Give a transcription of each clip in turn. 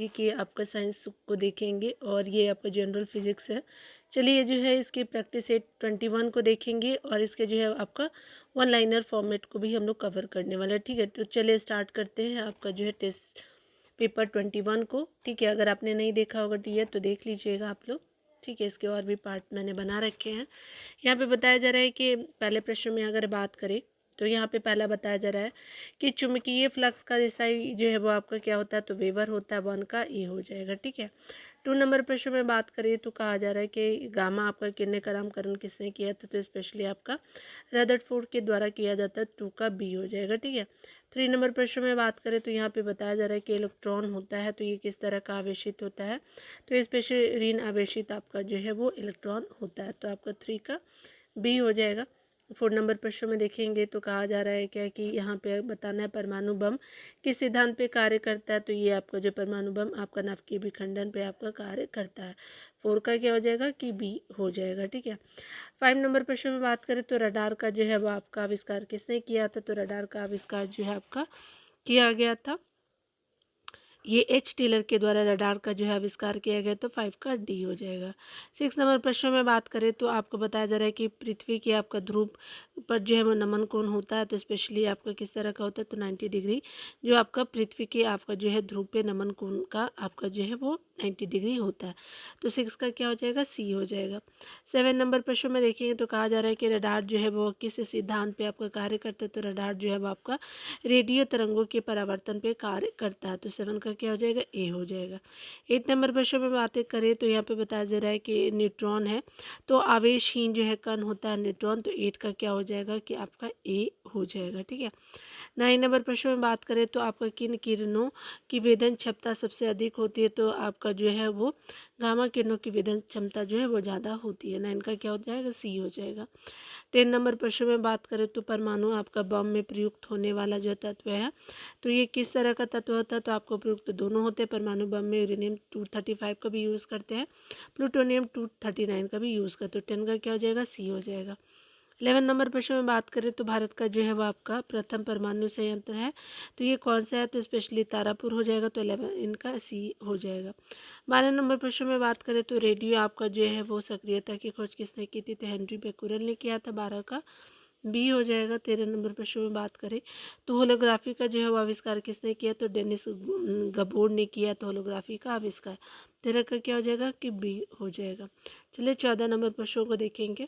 कि आपका साइंस को देखेंगे और ये आपका जनरल फिजिक्स है। चलिए जो है इसकी प्रैक्टिस सेट 21 को देखेंगे और इसके जो है आपका वन लाइनर फॉर्मेट को भी हम लोग कवर करने वाले हैं। ठीक है, तो चलिए स्टार्ट करते हैं आपका जो है टेस्ट पेपर 21 को। ठीक है, अगर आपने नहीं देखा होगा टी तो देख लीजिएगा आप लोग। ठीक है, इसके और भी पार्ट मैंने बना रखे हैं। यहाँ पे बताया जा रहा है कि पहले प्रश्न में अगर बात करें तो यहाँ पे पहला बताया जा रहा है कि चुंबकीय फ्लक्स का दिशाई जो है वो आपका क्या होता है, तो वेबर होता है, 1 का ए हो जाएगा। ठीक है, 2 नंबर प्रश्न में बात करें तो कहा जा रहा है कि गामा आपका किरणें का नामकरण किसने किया था, तो स्पेशली आपका रदरफोर्ड के द्वारा किया जाता है, 2 का बी हो जाएगा। ठीक है, 3 नंबर प्रश्न में बात करें तो यहाँ पे बताया जा रहा है कि इलेक्ट्रॉन होता है तो ये किस तरह का आवेशित होता है, तो स्पेशली ऋण आवेशित आपका जो है वो इलेक्ट्रॉन होता है, तो आपका 3 का बी हो जाएगा। 4 नंबर प्रश्न में देखेंगे तो कहा जा रहा है क्या कि यहाँ पे बताना है परमाणु बम किस सिद्धांत पे कार्य करता है, तो ये आपका जो परमाणु बम आपका नाभिकीय विखंडन पे आपका कार्य करता है। 4 का क्या हो जाएगा कि बी हो जाएगा। ठीक है, 5 नंबर प्रश्न में बात करें तो रडार का जो है वो आपका आविष्कार किसने किया था, तो रडार का आविष्कार जो है आपका किया गया था, ये एच टेलर के द्वारा रडार का जो है आविष्कार किया गया, तो 5 का डी हो जाएगा। 6 नंबर प्रश्न में बात करें तो आपको बताया जा रहा है कि पृथ्वी के आपका ध्रुव पर जो है वो नमन कोण होता है, तो स्पेशली आपका किस तरह का होता है, तो 90 डिग्री जो आपका पृथ्वी के आपका जो है ध्रुव पे नमन कोण का आपका जो है वो 90 डिग्री होता है, तो 6 का क्या हो जाएगा, सी हो जाएगा। 7 नंबर प्रश्न में देखेंगे तो कहा जा रहा है कि रडार जो है वो किस सिद्धांत पे आपका कार्य करता है, तो रडार जो है वो आपका रेडियो तरंगों के परावर्तन पे कार्य करता है, तो 7 का क्या हो जाएगा, ए हो जाएगा। 8 नंबर प्रश्न में बातें करें तो यहाँ पे बताया जा रहा है कि न्यूट्रॉन है तो आवेशहीन जो है कण होता है न्यूट्रॉन, तो 8 का क्या हो जाएगा कि आपका ए हो जाएगा। ठीक है, 9 नंबर प्रश्न में बात करें तो आपका किन किरणों की वेदन क्षमता सबसे अधिक होती है, तो आपका जो है वो गामा किरणों की वेदन क्षमता जो है वो ज़्यादा होती है। 9 का क्या हो जाएगा, सी हो जाएगा। 10 नंबर प्रश्न में बात करें तो परमाणु आपका बम में प्रयुक्त होने वाला जो तत्व है, तो ये किस तरह का तत्व होता है, तो आपको प्रयुक्त दोनों होते हैं। परमाणु बम में यूरेनियम 235 का भी यूज़ करते हैं, प्लूटोनियम 239 का भी यूज़ करते हैं, तो 10 का क्या हो जाएगा, सी हो जाएगा। 11 नंबर प्रश्न में बात करें तो भारत का जो है वो आपका प्रथम परमाणु संयंत्र है, तो ये कौन सा है, तो स्पेशली तारापुर हो जाएगा, तो 11 इनका सी हो जाएगा। 12 नंबर प्रश्न में बात करें तो रेडियो आपका जो है वो सक्रियता की खोज किसने की थी, तो हेनरी बेक्यूरेल ने किया था, 12 का बी हो जाएगा। 13 नंबर प्रश्न में बात करें तो होलोग्राफी का जो है वो आविष्कार किसने किया, तो डेनिस गबोर ने किया, तो होलोग्राफी का आविष्कार 13 का क्या हो जाएगा कि बी हो जाएगा। चलिए 14 नंबर प्रश्नों को देखेंगे।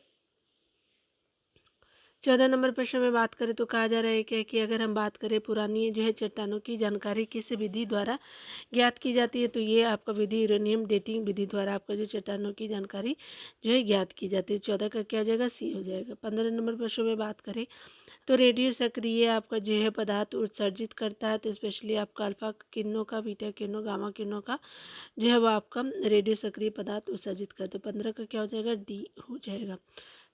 14 नंबर प्रश्न में बात करें तो कहा जा रहा है क्या कि अगर हम बात करें पुरानी जो है चट्टानों की जानकारी किस विधि द्वारा ज्ञात की जाती है, तो ये आपका विधि यूरेनियम डेटिंग विधि द्वारा आपका जो चट्टानों की जानकारी जो है ज्ञात की जाती है। 14 का क्या हो जाएगा, सी हो जाएगा। 15 नंबर प्रश्न में बात करें तो रेडियो सक्रिय आपका जो है पदार्थ उत्सर्जित करता है, तो स्पेशली आपका अल्फा किरणों का, बीटा किरणों, गामा किरणों का जो है वो आपका रेडियो सक्रिय पदार्थ उत्सर्जित करते, तो 15 का क्या हो जाएगा, डी हो जाएगा।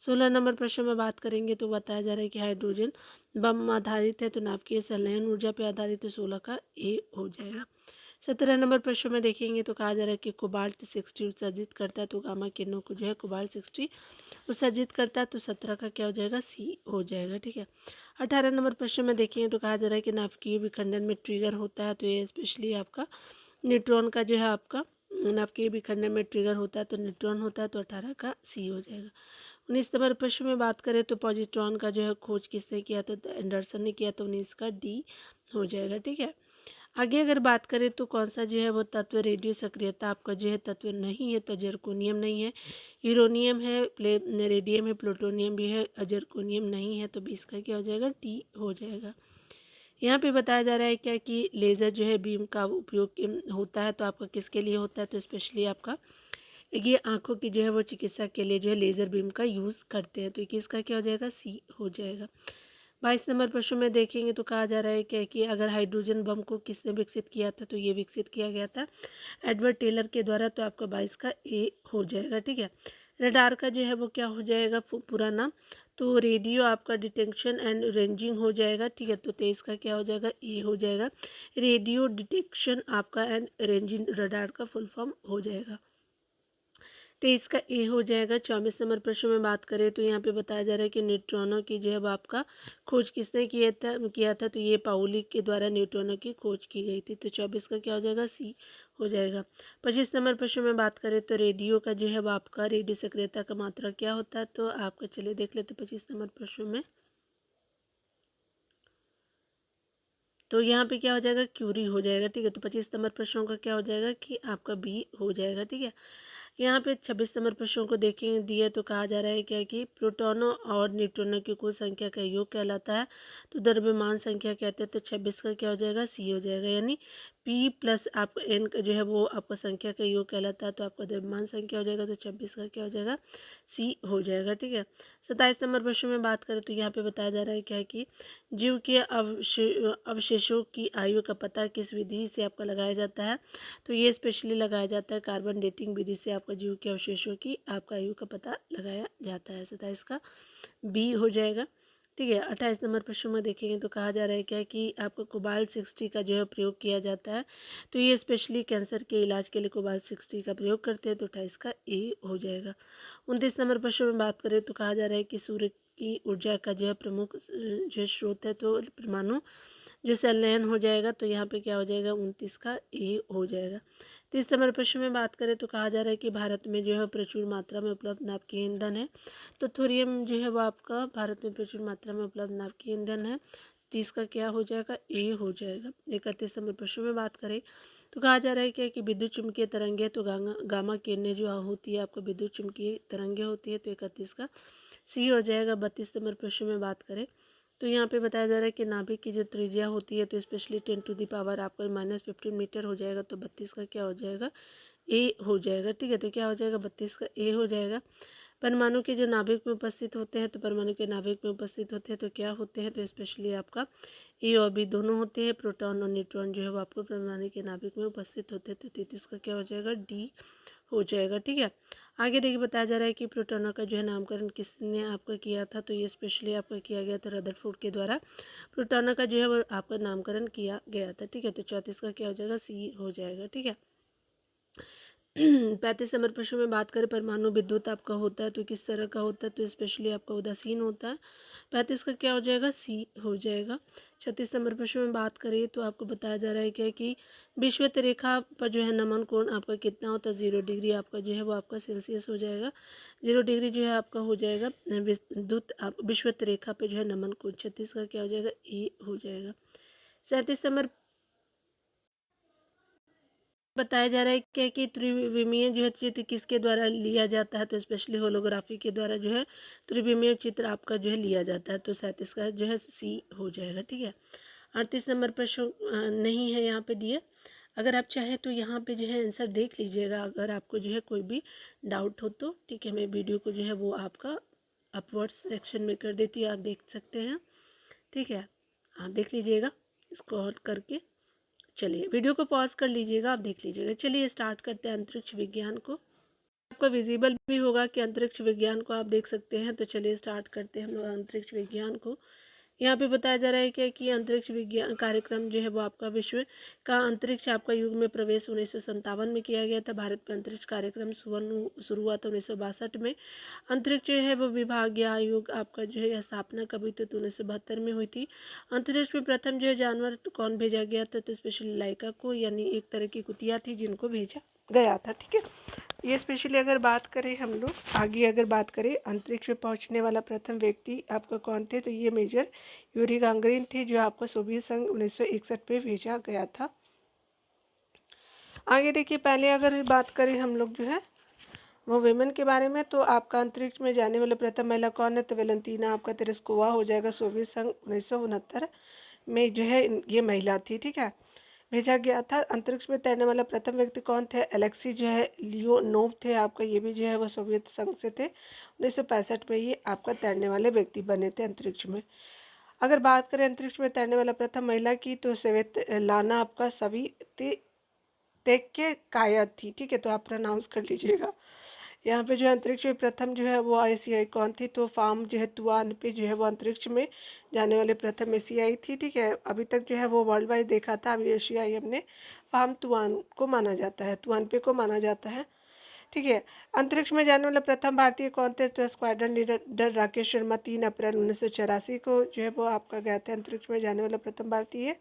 16 नंबर प्रश्न में बात करेंगे तो बताया जा रहा है कि हाइड्रोजन बम आधारित है, तो नाभिकीय संलयन ऊर्जा पर आधारित, तो 16 का ए हो जाएगा। 17 नंबर प्रश्न में देखेंगे तो कहा जा रहा है कि कोबाल्ट 60 उत्सर्जित करता है, तो गामा किरणों को जो है कोबाल्ट 60 उत्सर्जित करता है, तो 17 का क्या हो जाएगा, सी हो जाएगा। ठीक है, 18 नंबर प्रश्न में देखेंगे तो कहा जा रहा है कि नाभिकीय विखंडन में ट्रिगर होता है, तो ये स्पेशली आपका न्यूट्रॉन का जो है आपका नाभिकीय विखंडन में ट्रिगर होता है, तो न्यूट्रॉन होता है, तो 18 का सी हो जाएगा। 19 नंबर प्रश्न में बात करें तो पॉजिट्रॉन का जो है खोज किसने किया, तो एंडरसन ने किया, तो 19 का डी हो जाएगा। ठीक है, आगे अगर बात करें तो कौन सा जो है वो तत्व रेडियो सक्रियता आपका जो है तत्व नहीं है, तो जर्कोनियम नहीं है, यूरेनियम है, रेडियम है, प्लूटोनियम भी है, जर्कोनियम नहीं है, तो 20 का क्या हो जाएगा, टी हो जाएगा। यहाँ पे बताया जा रहा है क्या कि लेज़र जो है बीम का उपयोग होता है, तो आपका किसके लिए होता है, तो स्पेशली आपका ये आंखों की जो है वो चिकित्सा के लिए जो है लेज़र बीम का यूज़ करते हैं, तो 21 का क्या हो जाएगा, सी हो जाएगा। 22 नंबर प्रश्न में देखेंगे तो कहा जा रहा है क्या कि अगर हाइड्रोजन बम को किसने विकसित किया था, तो ये विकसित किया गया था एडवर्ड टेलर के द्वारा, तो आपका 22 का ए हो जाएगा। ठीक है, रडार का जो है वो क्या हो जाएगा पूरा नाम, तो रेडियो आपका डिटेक्शन एंड रेंजिंग हो जाएगा। ठीक है, तो 23 का क्या हो जाएगा, ए हो जाएगा। रेडियो डिटेक्शन आपका एंड रेंजिंग रडार का फुल फॉर्म हो जाएगा, 23 का ए हो जाएगा। 24 नंबर प्रश्न में बात करें तो यहाँ पे बताया जा रहा है कि न्यूट्रॉनों की जो है वो आपका खोज किसने किया था, तो ये पाउली के द्वारा न्यूट्रॉनों की खोज की गई थी, तो 24 का क्या हो जाएगा, सी हो जाएगा। 25 नंबर प्रश्न में बात करें तो रेडियो का जो है वो आपका रेडियो सक्रियता का मात्रा क्या होता है, तो आपका चलिए देख लेते 25 नंबर प्रश्न में। तो यहाँ पे क्या हो जाएगा, क्यूरी हो जाएगा, ठीक है। तो 25 नंबर प्रश्नों का क्या हो जाएगा कि आपका बी हो जाएगा, ठीक है। यहाँ पे 26 नंबर प्रश्नों को देखें दिए तो कहा जा रहा है क्या कि प्रोटॉनों और न्यूट्रॉनों की कुल संख्या का योग कहलाता है, तो द्रव्यमान संख्या कहते हैं। तो 26 का क्या हो जाएगा, सी हो जाएगा, यानी पी प्लस आपका एन का जो है वो आपका संख्या का योग कहलाता है, तो आपका द्रव्यमान संख्या हो जाएगा। तो 26 का क्या हो जाएगा, सी हो जाएगा, ठीक है। 27 नंबर प्रश्न में बात करें तो यहाँ पे बताया जा रहा है क्या है कि जीव के अवशेषों की आयु का पता किस विधि से आपका लगाया जाता है, तो ये स्पेशली लगाया जाता है कार्बन डेटिंग विधि से आपका जीव के अवशेषों की आपका आयु का पता लगाया जाता है। 27 का बी हो जाएगा, ठीक है। 28 नंबर प्रश्न में देखेंगे तो कहा जा रहा है क्या कि आपको कोबाल्ट 60 का जो है प्रयोग किया जाता है, तो ये स्पेशली कैंसर के इलाज के लिए कोबाल्ट 60 का प्रयोग करते हैं, तो 28 का ए हो जाएगा। 29 नंबर प्रश्न में बात करें तो कहा जा रहा है कि सूर्य की ऊर्जा का जो है प्रमुख जो स्रोत है तो परमाणु जो संलयन हो जाएगा, तो यहाँ पे क्या हो जाएगा, 29 का ए हो जाएगा। 30 नंबर प्रश्न में बात करें तो कहा जा रहा है कि भारत में जो है प्रचुर मात्रा में उपलब्ध नाभिकीय ईंधन है, तो थोरियम जो है वो आपका भारत में प्रचुर मात्रा में उपलब्ध नाभिकीय ईंधन है, 30 का क्या हो जाएगा, ए हो जाएगा। 31 नंबर प्रश्न में बात करें तो कहा जा रहा है क्या कि विद्युत चुम्बकीय तरंगे तो गामा किरणें जो होती है आपको विद्युत चुम्बकीय तरंगे होती है, तो 31 का सी हो जाएगा। 32 नंबर प्रश्न में बात करें तो यहाँ पे बताया जा रहा है कि नाभिक की जो त्रिज्या होती है तो स्पेशली 10 टू द पावर आपको -15 मीटर हो जाएगा, तो 32 का क्या हो जाएगा, ए हो जाएगा, ठीक है। तो क्या हो जाएगा, 32 का ए हो जाएगा। परमाणु के जो नाभिक में उपस्थित होते हैं, तो परमाणु के नाभिक में उपस्थित होते हैं तो क्या होते हैं, तो स्पेशली आपका ए और बी दोनों होते हैं। प्रोटॉन और न्यूट्रॉन जो है वो आपको परमाणु के नाभिक में उपस्थित होते हैं, तो 33 का क्या हो जाएगा, डी हो जाएगा, ठीक है। आगे देखिए बताया जा रहा है कि प्रोटॉनों का जो है नामकरण किसने आपका किया था, तो ये स्पेशली आपका किया गया था रदरफोर्ड के द्वारा प्रोटॉनों का जो है वो आपका नामकरण किया गया था, ठीक है। तो 34 का क्या हो जाएगा, सी हो जाएगा, ठीक है। 35 नंबर प्रश्न में बात करें परमाणु विद्युत आपका होता है तो किस तरह का होता है, तो स्पेशली आपका उदासीन होता है, 35 का क्या हो जाएगा, सी हो जाएगा। 36 नंबर प्रश्न में बात करें तो आपको बताया जा रहा है क्या कि विषुवत रेखा पर जो है नमन कोण आपका कितना होता है, 0 डिग्री आपका जो है वो आपका सेल्सियस हो जाएगा, 0 डिग्री जो है आपका हो जाएगा विद्युत विषुवत रेखा पे जो है नमन कोण। 36 का क्या हो जाएगा, ए हो जाएगा। 37 नंबर बताया जा रहा है क्या कि त्रिविमीय जो है चित्र किसके द्वारा लिया जाता है, तो स्पेशली होलोग्राफी के द्वारा जो है त्रिविमीय चित्र आपका जो है लिया जाता है, तो 37 का जो है सी हो जाएगा, ठीक है। 38 नंबर प्रश्न नहीं है यहाँ पे दिए, अगर आप चाहें तो यहाँ पे जो है आंसर देख लीजिएगा, अगर आपको जो है कोई भी डाउट हो तो, ठीक है। मैं वीडियो को जो है वो आपका अपवर्ड सेक्शन में कर देती हूँ, आप देख सकते हैं, ठीक है। आप देख लीजिएगा स्क्रॉल करके, चलिए वीडियो को पॉज कर लीजिएगा, आप देख लीजिएगा। चलिए स्टार्ट करते हैं अंतरिक्ष विज्ञान को, आपको विजिबल भी होगा कि अंतरिक्ष विज्ञान को आप देख सकते हैं। तो चलिए स्टार्ट करते हैं हम लोग अंतरिक्ष विज्ञान को। यहाँ पे बताया जा रहा है कि अंतरिक्ष विज्ञान कार्यक्रम जो है वो आपका विश्व का अंतरिक्ष आपका युग में प्रवेश 1957 में किया गया था। भारत में अंतरिक्ष कार्यक्रम शुरू हुआ था 1962 में। अंतरिक्ष जो है वो विभाग या आयोग आपका जो है स्थापना कब हुई थी, तो 1972 में हुई थी। अंतरिक्ष में प्रथम जो है जानवर कौन भेजा गया था, तो स्पेशली लाइका को, यानी एक तरह की कुतिया थी जिनको भेजा गया था, ठीक है। ये स्पेशली अगर बात करें हम लोग आगे, अगर बात करें अंतरिक्ष में पहुंचने वाला प्रथम व्यक्ति आपका कौन थे, तो ये मेजर यूरी गांगरीन थे, जो आपको सोवियत संघ 1961 में भेजा गया था। आगे देखिए, पहले अगर बात करें हम लोग जो है वो वेमेन के बारे में, तो आपका अंतरिक्ष में जाने वाला प्रथम महिला कौन है, तो वेलेंटीना आपका तेरेस्कोवा हो जाएगा। सोवियत संघ 1969 में जो है ये महिला थी, ठीक है, भेजा गया था। अंतरिक्ष में तैरने वाला प्रथम व्यक्ति कौन थे, एलेक्सी जो है लियोनोव थे आपका, ये भी जो है वो सोवियत संघ से थे। 1965 में ये आपका तैरने वाले व्यक्ति बने थे अंतरिक्ष में। अगर बात करें अंतरिक्ष में तैरने वाला प्रथम महिला की, तो लाना आपका सवी तेक्के कायत थी, ठीक है। तो आप प्रोनाउंस कर लीजिएगा। यहाँ पे जो है अंतरिक्ष में प्रथम जो है वो एशियाई कौन थी, तो फार्म जो है तुआन पे जो है वो अंतरिक्ष में जाने वाले प्रथम एशियाई थी, ठीक है। अभी तक जो है वो वर्ल्ड वाइड देखा था, अभी एशियाई हमने फार्म तुआन को माना जाता है, तुआन पे को माना जाता है, ठीक है। अंतरिक्ष में जाने वाला प्रथम भारतीय कौन थे, तो स्क्वाड्रन लीडर राकेश शर्मा 3 अप्रैल 1984 को जो है वो आपका गया था अंतरिक्ष में जाने वाला प्रथम भारतीय।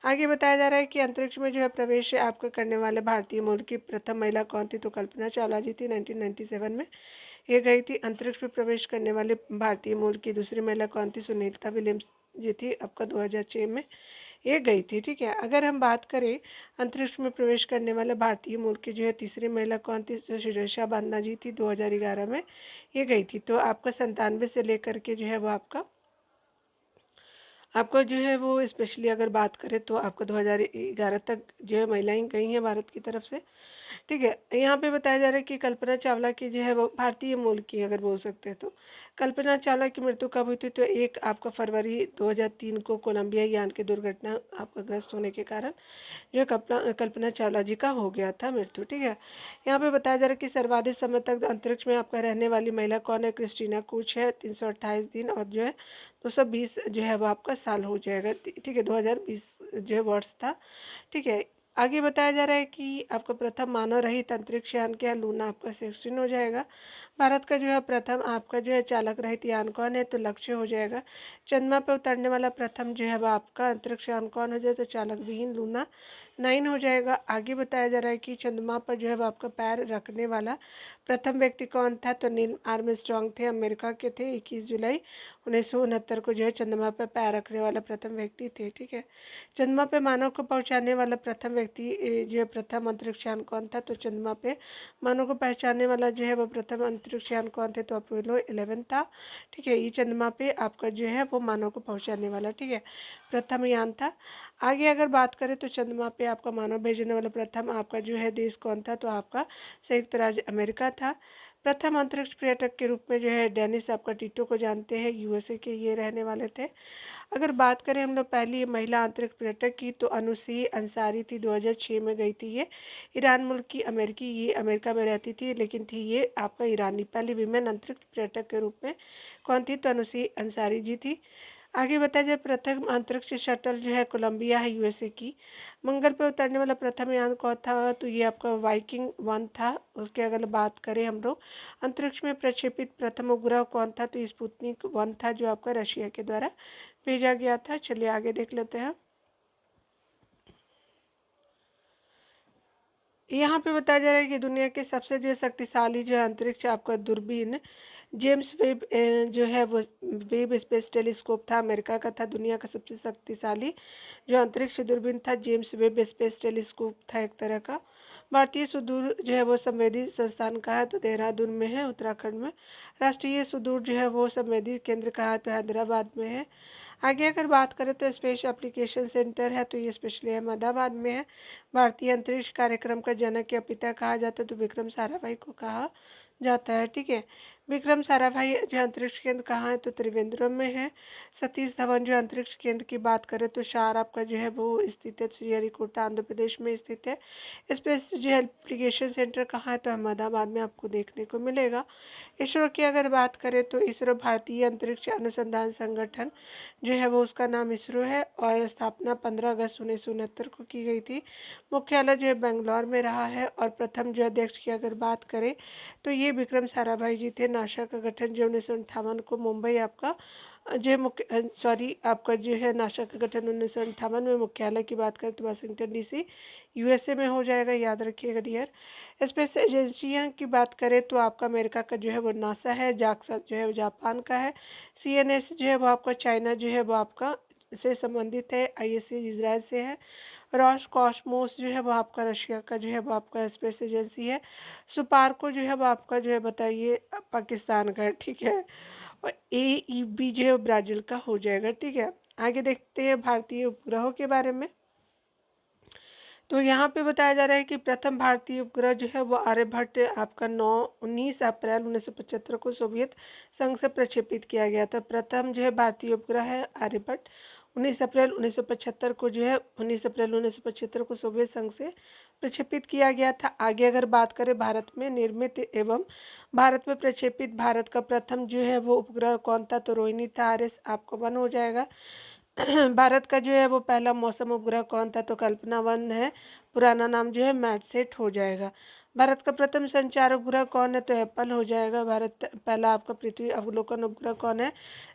आगे बताया जा रहा है कि अंतरिक्ष में जो है प्रवेश आपका करने वाले भारतीय मूल की प्रथम महिला कौन थी, तो कल्पना चावला जी थी। 1997 में ये गई थी। अंतरिक्ष में प्रवेश करने वाले भारतीय मूल की दूसरी महिला कौन थी, सुनीता विलियम्स जी थी, आपका 2006 में ये गई थी। ठीक है, अगर हम बात करें अंतरिक्ष में प्रवेश करने वाले भारतीय मूल की जो है तीसरी महिला कौन थी, तो शिरीषा बांदा जी थी, 2011 में ये गई थी। तो आपका 97 से लेकर के जो है वो आपका जो है वो स्पेशली अगर बात करें तो आपको 2011 तक जो है महिलाएं गई हैं भारत की तरफ से। ठीक है, यहाँ पे बताया जा रहा है कि कल्पना चावला की जो है वो भारतीय मूल की अगर बोल सकते हैं तो कल्पना चावला की मृत्यु कब हुई थी, तो 1 फरवरी 2003 को कोलंबिया यान की दुर्घटना आपका ग्रस्त होने के कारण जो कल्पना चावला जी का हो गया था मृत्यु। ठीक है, यहाँ पे बताया जा रहा है कि सर्वाधिक समय तक अंतरिक्ष में आपका रहने वाली महिला कौन है, क्रिस्टीना कूच है, 328 दिन और जो है 220 जो है वो आपका साल हो जाएगा। ठीक है, 2020 जो है वर्ष था। ठीक है, आगे बताया जा रहा है कि आपका प्रथम मानव रहित अंतरिक्ष यान क्या, लूना आपका 16 हो जाएगा। भारत का जो है प्रथम आपका जो है चालक रहित यान कौन है, तो लक्ष्य हो जाएगा। चंद्रमा पर उतरने वाला प्रथम जो है वो आपका अंतरिक्ष यान कौन हो जाए, तो चालक विहीन लूना 9 हो जाएगा। आगे बताया जा रहा है कि चंद्रमा पर जो है वो आपका पैर रखने वाला प्रथम व्यक्ति कौन था, तो नील आर्मस्ट्रांग थे, अमेरिका के थे। 21 जुलाई 1969 को जो है चंद्रमा पर पैर रखने वाला प्रथम व्यक्ति थे। ठीक है, चंद्रमा पे मानव को पहुंचाने वाला प्रथम व्यक्ति जो है प्रथम अंतरिक्ष यान कौन था, तो चंद्रमा पे मानव को पहुंचाने वाला जो है वो प्रथम अंतरिक्ष यान कौन थे, तो अपोलो 11 था। ठीक है, ये चंद्रमा पे आपका जो है वो मानव को पहुंचाने वाला ठीक है प्रथम यान था। आगे अगर बात करें तो चंद्रमा पे आपका मानव भेजने वाला प्रथम आपका जो है देश कौन था, तो आपका संयुक्त राज्य अमेरिका था। प्रथम अंतरिक्ष पर्यटक के रूप में जो है डेनिस आपका टीटो को जानते हैं, यूएसए के ये रहने वाले थे। अगर बात करें हम लोग पहली महिला अंतरिक्ष पर्यटक की, तो अनुसी अंसारी थी, 2006 में गई थी ये। ईरान मुल्क की अमेरिकी, ये अमेरिका में रहती थी लेकिन थी ये आपका ईरानी। पहली विमेन अंतरिक्ष पर्यटक के रूप में कौन थी, तो अनुसी अंसारी जी थी। आगे बताया जाए प्रथम अंतरिक्ष शटल जो है कोलंबिया है, यूएसए की। मंगल पर उतरने वाला प्रथम यान कौन था, तो ये आपका वाइकिंग 1 था। उसके अगर बात करें हम लोग अंतरिक्ष में प्रक्षेपित प्रथम उपग्रह कौन था, तो स्पुतनिक 1 था, जो आपका रशिया के द्वारा भेजा गया था। चलिए आगे देख लेते हैं। यहाँ पे बताया जा रहा है कि दुनिया के सबसे जो शक्तिशाली जो अंतरिक्ष आपका दूरबीन जेम्स वेब जो है वो वेब स्पेस टेलीस्कोप था, अमेरिका का था। दुनिया का सबसे शक्तिशाली जो अंतरिक्ष दूरबीन था जेम्स वेब स्पेस टेलीस्कोप था एक तरह का। भारतीय सुदूर जो है वो संवेदी संस्थान का है, तो देहरादून में है, उत्तराखंड में। राष्ट्रीय सुदूर जो है वो संवेदी केंद्र का है, तो हैदराबाद में है। आगे अगर बात करें तो स्पेस एप्लीकेशन सेंटर है, तो ये स्पेशली अहमदाबाद में है। भारतीय अंतरिक्ष कार्यक्रम का जनक या पिता कहा जाता है, तो विक्रम साराभाई को कहा जाता है। ठीक है, विक्रम साराभाई जो अंतरिक्ष केंद्र कहाँ है, तो त्रिवेंद्रम में है। सतीश धवन जो अंतरिक्ष केंद्र की बात करें तो शार आपका जो है वो स्थित है, श्रीहरिकोटा आंध्र प्रदेश में स्थित है। स्पेस जो एप्लीकेशन सेंटर कहाँ है, तो अहमदाबाद में आपको देखने को मिलेगा। इसरो की अगर बात करें तो इसरो भारतीय अंतरिक्ष अनुसंधान संगठन जो है वो उसका नाम इसरो है, और स्थापना 15 अगस्त 1969 को की गई थी। मुख्यालय जो है बेंगलोर में रहा है, और प्रथम जो अध्यक्ष की अगर बात करें तो ये विक्रम साराभाई जी थे। नासा का गठन जो 1958 को मुंबई आपका जो मुख्य आपका जो है नासा का गठन 1958 में। मुख्यालय की बात करें तो वाशिंगटन डीसी यूएसए में हो जाएगा, याद रखिएगा डियर। स्पेस एजेंसियाँ की बात करें तो आपका अमेरिका का जो है वो नासा है, जाक्सा जो है वो जापान का है, सीएनएस जो है वो आपका चाइना जो है वो आपका से संबंधित है, आईएससी इजराइल से है। रॉस कॉस्मोस जो है वो आपका रशिया का जो है वो आपका स्पेस एजेंसी है। सुपार्को जो है वो आपका जो है बताइए पाकिस्तान का है। ठीक है, और AEB जो है ब्राज़ील का हो जाएगा। ठीक है, आगे देखते हैं भारतीय उपग्रहों के बारे में। तो यहाँ पे बताया जा रहा है कि प्रथम भारतीय उपग्रह जो है वो आर्यभट्ट आपका 19 अप्रैल 1975 को सोवियत संघ से प्रक्षेपित किया गया था। प्रथम जो है भारतीय उपग्रह है आर्यभट्ट, 19 अप्रैल 1975 को जो है 19 अप्रैल 1975 को सोवियत संघ से प्रक्षेपित किया गया था। आगे अगर बात करें भारत में निर्मित एवं भारत में प्रक्षेपित भारत का प्रथम जो है वो उपग्रह कौन था, तो रोहिणी था, RS आपको 1 हो जाएगा। भारत का जो है वो पहला मौसम उपग्रह कौन था, तो कल्पना 1 है, पुराना नाम जो है मैटसेट हो जाएगा। भारत का प्रथम संचार उपग्रह कौन है, तो एप्पल हो जाएगा। भारत पहला आपका पृथ्वी अवलोकन उपग्रह कौन है,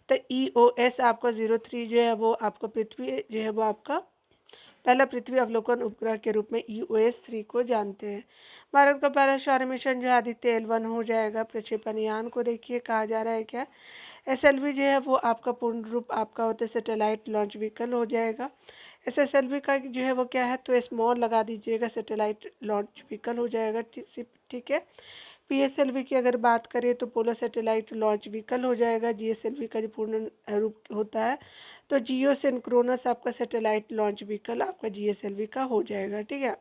तो EOS आपका 03 जो है वो आपका पृथ्वी जो है वो आपका पहला पृथ्वी अवलोकन उपग्रह के रूप में EOS-3 को जानते हैं। भारत का पहला सौर मिशन जो आदित्य L1 हो जाएगा। प्रक्षेपण यान को देखिए कहा जा रहा है क्या, SLV जो है वो आपका पूर्ण रूप आपका होता है सैटेलाइट लॉन्च व्हीकल हो जाएगा। SSLV का जो है वो क्या है, तो स्मॉल लगा दीजिएगा, सैटेलाइट लॉन्च व्हीकल हो जाएगा। ठीक है। PSLV की अगर बात करें तो पोलर सैटेलाइट लॉन्च व्हीकल हो जाएगा। GSLV का जो पूर्ण रूप होता है तो जियो सिंक्रोनस आपका सैटेलाइट लॉन्च व्हीकल आपका GSLV का हो जाएगा। ठीक है।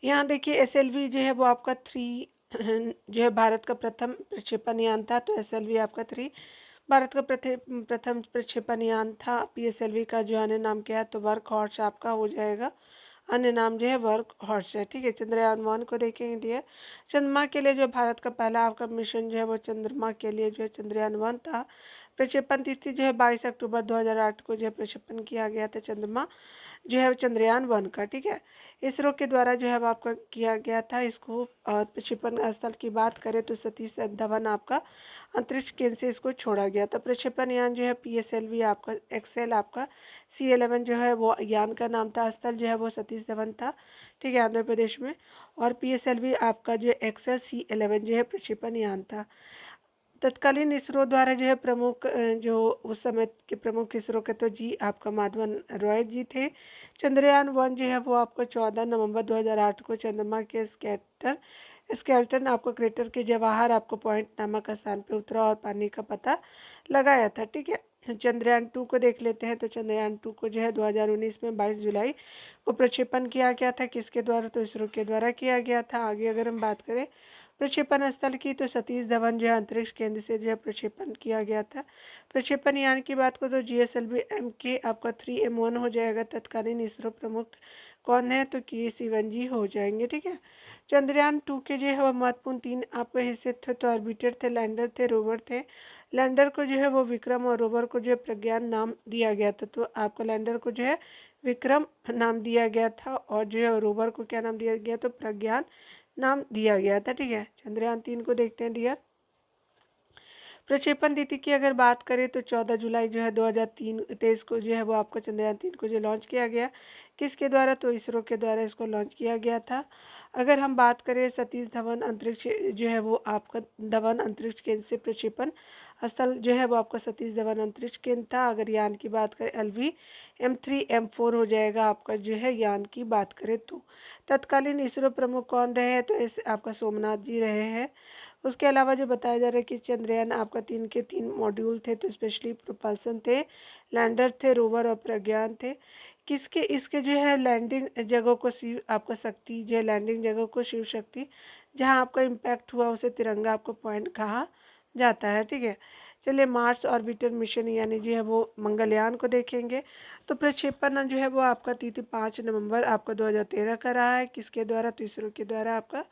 यहाँ देखिए SLV जो है वो आपका 3 जो है भारत का प्रथम प्रक्षेपण यान था, तो SLV आपका 3 भारत का प्रथम प्रक्षेपण यान था। PSLV का जो अन्य नाम क्या है, तो वर्क हॉर्स आपका हो जाएगा, अन्य नाम जो है वर्क हॉर्स है। ठीक है। चंद्रयान 1 को देखेंगे डियर, चंद्रमा के लिए जो भारत का पहला आपका मिशन जो है वो चंद्रमा के लिए जो है चंद्रयान 1 था। प्रक्षेपण तिथि जो है 22 अक्टूबर 2008 को जो है प्रक्षेपण किया गया था चंद्रमा जो है चंद्रयान 1 का। ठीक है। इसरो के द्वारा जो है आपका किया गया था इसको। और प्रक्षेपण स्थल की बात करें तो सतीश धवन आपका अंतरिक्ष केंद्र से इसको छोड़ा गया था। प्रक्षेपण यान जो है PSLV आपका एक्सेल आपका C11 जो है वो यान का नाम था। स्थल जो है वो सतीश धवन था। ठीक है, आंध्र प्रदेश में। और PSLV आपका जो एक्सेल C11 जो है प्रक्षेपण यान था। तत्कालीन इसरो द्वारा जो है प्रमुख जो उस समय के प्रमुख इसरो के तो जी आपका माधवन रॉय जी थे। चंद्रयान 1 जो है वो आपको 14 नवंबर 2008 को चंद्रमा के स्केल्टन आपको क्रेटर के जवाहर आपको पॉइंट नामक स्थान पे उतरा और पानी का पता लगाया था। ठीक है। चंद्रयान 2 को देख लेते हैं। तो चंद्रयान 2 को जो है 2019 में 22 जुलाई को प्रक्षेपण किया गया था। किसके द्वारा, तो इसरो के द्वारा किया गया था। आगे अगर हम बात करें प्रक्षेपण स्थल की, तो सतीश धवन जो है अंतरिक्ष केंद्र से जो है प्रक्षेपण किया गया था। प्रक्षेपण यान की बात करो तो GSLV MK आपका 3M1 हो जाएगा। तत्कालीन इसरो प्रमुख कौन है, तो के सिवन जी हो जाएंगे। ठीक है। चंद्रयान 2 के जो है वो महत्वपूर्ण 3 आपके हिस्से थे। तो ऑर्बिटर थे, लैंडर थे, रोवर थे। लैंडर को जो है वो विक्रम और रोवर को जो है प्रज्ञान नाम दिया गया था। तो आपको लैंडर को जो है विक्रम नाम दिया गया था और जो है रोवर को क्या नाम दिया गया, तो प्रज्ञान नाम दिया गया था। ठीक है। चंद्रयान 3 को देखते हैं डियर। प्रक्षेपण तिथि की अगर बात करें तो 14 जुलाई जो है 2023 को जो है वो आपका चंद्रयान 3 को जो लॉन्च किया गया। किसके द्वारा, तो इसरो के द्वारा इसको लॉन्च किया गया था। अगर हम बात करें सतीश धवन अंतरिक्ष जो है वो आपका धवन अंतरिक्ष केंद्र से प्रक्षेपण स्थल जो है वो आपका सतीश धवन अंतरिक्ष केंद्र था। अगर यान की बात करें LV M3M4 हो जाएगा आपका जो है यान की बात करें तो। तत्कालीन इसरो प्रमुख कौन रहे हैं, तो इस आपका सोमनाथ जी रहे हैं। उसके अलावा जो बताया जा रहा है कि चंद्रयान आपका 3 के 3 मॉड्यूल थे, तो स्पेशली प्रोपल्सन थे, लैंडर थे, रोवर और प्रज्ञान थे। किसके इसके जो है लैंडिंग जगह को शिव आपका शक्ति जो है लैंडिंग जगह को शिव शक्ति जहाँ आपका इम्पैक्ट हुआ उसे तिरंगा आपको पॉइंट कहा जाता है। ठीक है। चलिए मार्स ऑर्बिटर मिशन यानी जो है वो मंगलयान को देखेंगे। तो प्रक्षेपण जो है वो आपका तिथि 5 नवंबर आपका 2013 का रहा है। किसके द्वारा, तो इसरो के द्वारा आपका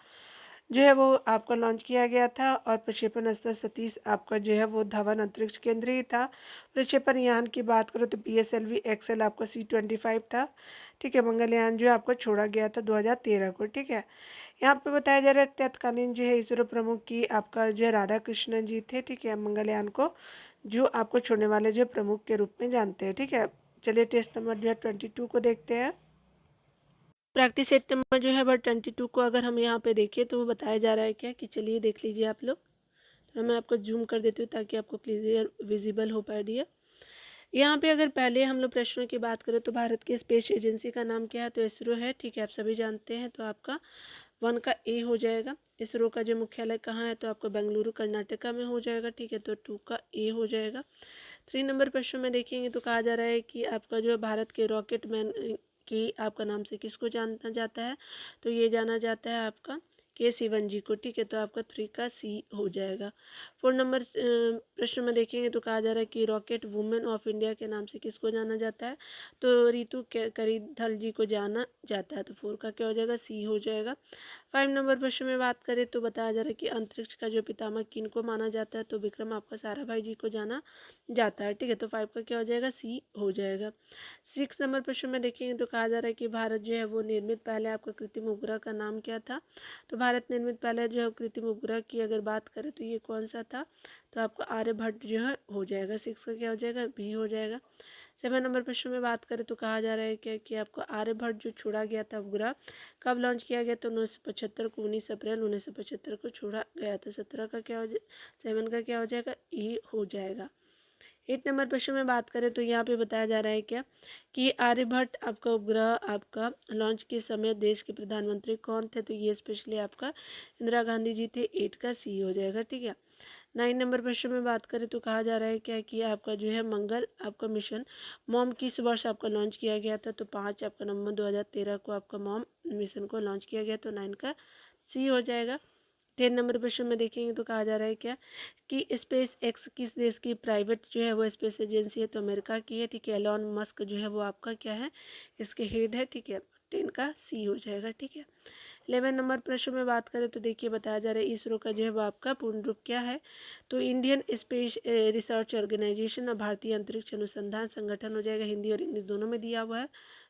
जो है वो आपका लॉन्च किया गया था। और प्रक्षेपण स्थल सतीश आपका जो है वो धवन अंतरिक्ष केंद्र ही था। प्रक्षेपण यान की बात करो तो PSLV एक्सेल आपका C25 था। ठीक है। मंगलयान जो है आपको छोड़ा गया था 2013 को। ठीक है। यहाँ पे बताया जा रहा है तत्कालीन जो है इसरो प्रमुख की आपका जो है राधा कृष्णन जी थे। ठीक है। मंगलयान को जो आपको छोड़ने वाले जो प्रमुख के रूप में जानते हैं। ठीक है। चलिए टेस्ट नंबर जो है 22 को देखते हैं। प्रैक्टिस सेट नंबर जो है वह 22 को अगर हम यहाँ पे देखें तो वो बताया जा रहा है क्या कि चलिए देख लीजिए आप लोग। तो मैं आपको जूम कर देती हूँ ताकि आपको क्लियर विजिबल हो पाए डियर। यहाँ पे अगर पहले हम लोग प्रश्नों की बात करें तो भारत की स्पेस एजेंसी का नाम क्या है, तो इसरो है। ठीक है, आप सभी जानते हैं। तो आपका 1 का A हो जाएगा। इसरो का जो मुख्यालय कहाँ है, तो आपको बेंगलुरु कर्नाटका में हो जाएगा। ठीक है। तो 2 का A हो जाएगा। 3 नंबर प्रश्न में देखेंगे तो कहा जा रहा है कि आपका जो है भारत के रॉकेट मैन की आपका नाम से किसको जाना जाता है, तो ये जाना जाता है आपका के सिवन जी को। ठीक है। तो आपका 3 का C हो जाएगा। 4 नंबर प्रश्न में देखेंगे तो कहा जा रहा है कि रॉकेट वुमेन ऑफ इंडिया के नाम से किसको जाना जाता है, तो रितु करीधल जी को जाना जाता है। तो 4 का क्या हो जाएगा, C हो जाएगा। 5 नंबर प्रश्न में बात करें तो बताया जा रहा है कि अंतरिक्ष का जो पितामह किन को माना जाता है, तो विक्रम आपका साराभाई जी को जाना जाता है। ठीक है। तो 5 का क्या हो जाएगा, C हो जाएगा। 6 नंबर प्रश्न में देखेंगे तो कहा जा रहा है कि भारत जो है वो निर्मित पहले आपका कृत्रिम उपग्रह का नाम क्या था, तो भारत निर्मित पहले जो है कृत्रिम उपग्रह की अगर बात करें तो ये कौन सा था, तो आपका आर्यभट्ट जो है हो जाएगा। 6 का क्या हो जाएगा, B हो जाएगा। 7 नंबर प्रश्न में बात करें तो कहा जा रहा है क्या कि आपको आर्यभट्ट जो छोड़ा गया था उपग्रह कब लॉन्च किया गया, तो 1975 को, 19 अप्रैल 1975 को छोड़ा गया था। 17 का क्या हो जाए, 7 का क्या हो जाएगा, ए हो जाएगा। 8 नंबर प्रश्न में बात करें तो यहाँ पे बताया जा रहा है क्या कि आर्यभट्ट आपका उपग्रह आपका लॉन्च के समय देश के प्रधानमंत्री कौन थे, तो ये स्पेशली आपका इंदिरा गांधी जी थे। 8 का सी हो जाएगा, ठीक है। 9 नंबर प्रश्न में बात करें तो कहा जा रहा है क्या कि आपका जो है मंगल आपका मिशन मॉम किस वर्ष आपका लॉन्च किया गया था, तो 5 आपका नवंबर 2013 को आपका मॉम मिशन को लॉन्च किया गया, तो 9 का सी हो जाएगा। 10 नंबर प्रश्न में देखेंगे तो कहा जा रहा है क्या कि स्पेस एक्स किस देश की प्राइवेट जो है वो स्पेस एजेंसी है, तो अमेरिका की है, ठीक है। एलॉन मस्क जो है वो आपका क्या है, इसके हेड है, ठीक है। 10 का सी हो जाएगा, ठीक है। 11 नंबर प्रश्न में बात करें तो देखिए बताया जा रहा है इसरो का जो है वो आपका पूर्ण रूप क्या है, तो इंडियन स्पेस रिसर्च ऑर्गेनाइजेशन और भारतीय अंतरिक्ष अनुसंधान संगठन हो जाएगा। हिंदी और इंग्लिश दोनों में दिया हुआ है,